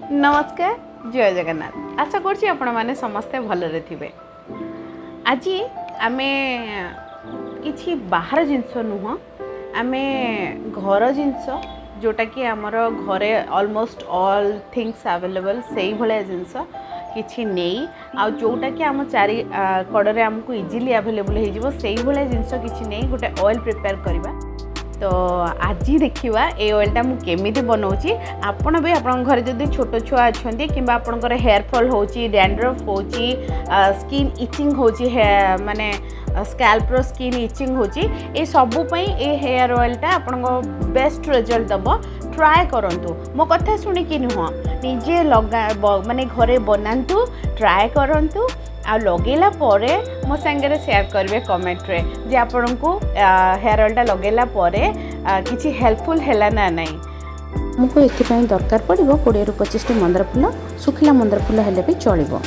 नमस्कार जय जगन्नाथ आशा करछि आपण माने समस्ते भलरे थिबे। आज आमे किछि बाहर जिंस नुह आमे घर जिंस जोटा कि आमर घरे ऑलमोस्ट ऑल थिंग्स अवेलेबल सेही भले जिंस किछि नेई आ जोटा कि आम चारि कड़े आमको इजिली अवेलेबल हो जिवो सेही भले जिंस किछि नेई गोटे ऑयल प्रिपेयर करबा। तो आज देखा ये ऑयलटा मु केमी बनाऊँगी आपण भी आपण घर जब छोट छुआ अच्छा कि आपंकर हेयर फॉल हो डैंड्रफ हो स्किन इचिंग हो माने स्कैल्पर स्किन इचिंग हो सबुपाई ये हेयर ऑयलटा आपण बेस्ट रिजल्ट दब। ट्राए करंतु मो कथा शुणिकी नुह निजे लगा माने घरे बनातु ट्राए करंतु आ लगेला परे मो संगे शेयर करेंगे कमेंट रे जे आपण को हेयर ऑयलटा लगेला परे किछि हेल्पफुल हैला ना नहीं। हमको एथिपाई दरकार पड़ो 20 ରୁ 25 मंदार फूल सुखिला मंदार फूल हेले भी चलिबो।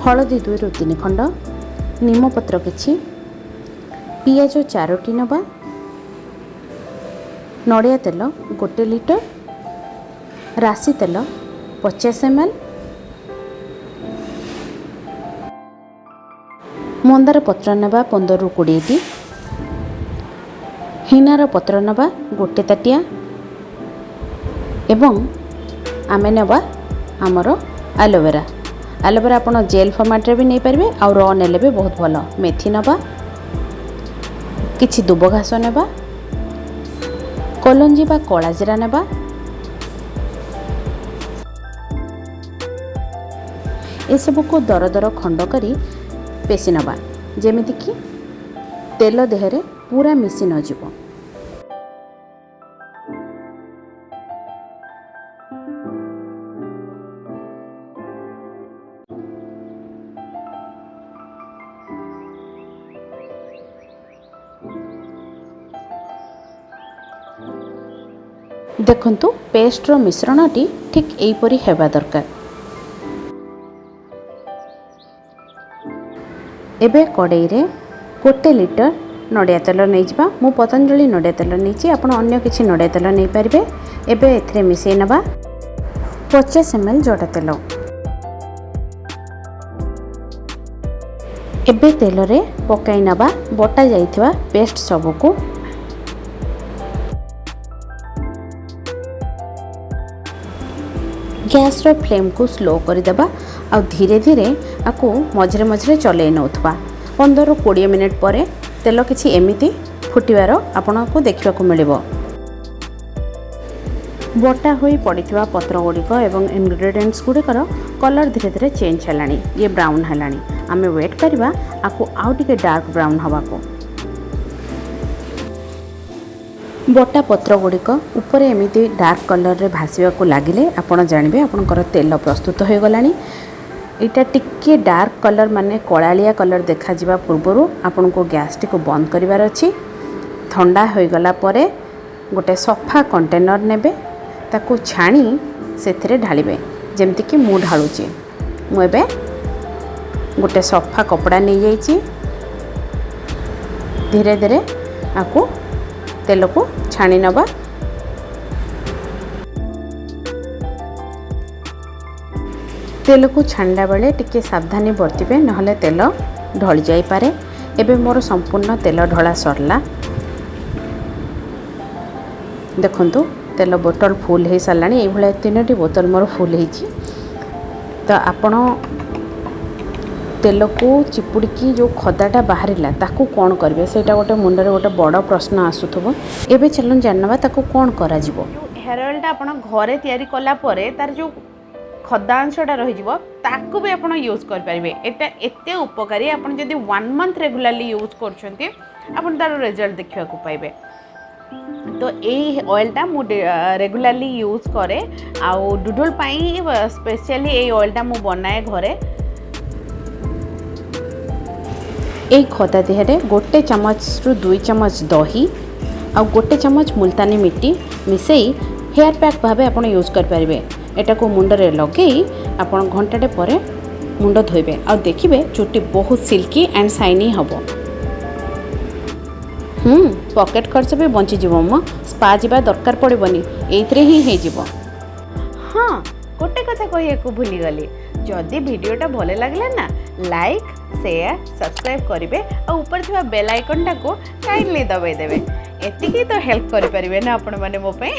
हलदी 2 ରୁ 3 खंड नीम पत्र किछि पियाज 4टी नबा नड़िया तेल 1 लीटर राशि तेल 50 ml मंदार पत्र नबा 15 ରୁ 20टी हिनार पत्र नबा 1 ताटिया एवं आमे नबा आमर एलोवेरा आपण जेल फॉर्मेट रे भी नहीं पारबे आ रॉ नेले भी बहुत भलो। मेथी नबा किछि दुब घास नबा कलंजी बा कला जीरा नबा ए सब को दर दर खंड करी पेसी नबा जेमिति कि तेल देहरे पूरा मिसी न जीवो। देखंतु पेस्टर मिश्रणटी ठीक एहीपरि हेबा दरकार। एबे कड़ाई रे 1 लीटर नड़िया तेल नहीं जा मु पतंजलि नड़िया तेल नहीं आपण अन्य किछि नड़िया तेल नहीं पारबे। एबे एथरे मिसई नबा 50 ml जड़ा तेल। एबे तेल रे पकाई नबा बटा जाइथिबा पेस्ट सबको गैस रो फ्लेम को स्लो कर देबा आ धीरे धीरे आकु मझरे मझरे चले नौथबा 15 ରୁ 20 मिनिट परे तेल किछि एमिति फुटिवार आपन को देखा को मिलिबो। बटा होई पड़िथिबा पत्र गुड़िक एवं इंग्रेडिएंट्स गुड़िकर कलर धीरे धीरे चेंज हेलानी ये ब्राउन हेलानी आमे वेट करबा आकु आउ टिके डार्क ब्राउन हवा को। बटा पत्र गुड़िक ऊपर एमिति डार्क कलर रे भासीबा को लागिले आपण जानिबे आपनकर तेल प्रस्तुत हो गलानी। इटा टिके डार्क कलर माने कलालिया कलर देखा जिबा पूर्वरु आपन को गैस टी को बंद करिवार अछि। ठंडा होई गला परे गोटे सफा कंटेनर नेबे ताकू छाणी सेथिरे ढालिबे जेमति कि मु ढालुची। मु एबे गोटे सफा कपड़ा नै जाईची धीरे धीरे आकू तेल को छाणी नबा। तेल को छाणला बेले टिके सावधानी बरतिबे नहले तेल ढली जाई पारे। एबे मोर संपूर्ण तेल ढला सरला देखंतु तेल बोतल फुल हो सारानी ये भाया 3टी बोतल मोर फुल होती। तो आपण तेल को चिपुड़ी जो खदाटा बाहरिला ताकू कौन करेंगे सेटा गोटे मुंडरे गोटे बड़ प्रश्न आसुथबो। एबे चलन जानवा ताकू कौन करा जिवो। हेयर ऑयलटा आपण घरे तयारी कला परे तार जो खदा अंशटा रही जिवो ताकू भी आपण यूज कर पारिबे। एटा एते उपकारी आपण जदी 1 मंथ रेगुलरली यूज करछंती आपण तार रिजल्ट देखिबा को पाइबे। तो यही ऑयलटा मु रेगुलरली यूज करे आउ डुडल पाई स्पेशली ये ऑयलटा मु बनाए घरे। एक खदा देहरे 1 चम्मच रु 2 चम्मच दही आ 1 चम्मच मुल्तानी मिट्टी मिसई हेयर पैक भावे आपण यूज कर पारिबे। एटा को मुंडरे लगेई आपण घंटाटे परे मुंड धोइबे आ देखिबे चुट्टी बहुत सिल्की एंड शाइनी हबो। पॉकेट खर्च भी बंची जीवो मो स्पा जीवा दरकार पड़बनी एइथरे ही हे जीवो। हाँ गोटे कथा कहू भूलीगली जदि भिडटा भल लगे ना लाइक शेयर सब्सक्राइब करेंगे और ऊपर थी बेल आइकन टाको काइंडली दबाई देवे एतिकी तो हेल्प करें ना आपण मैंने मो पे।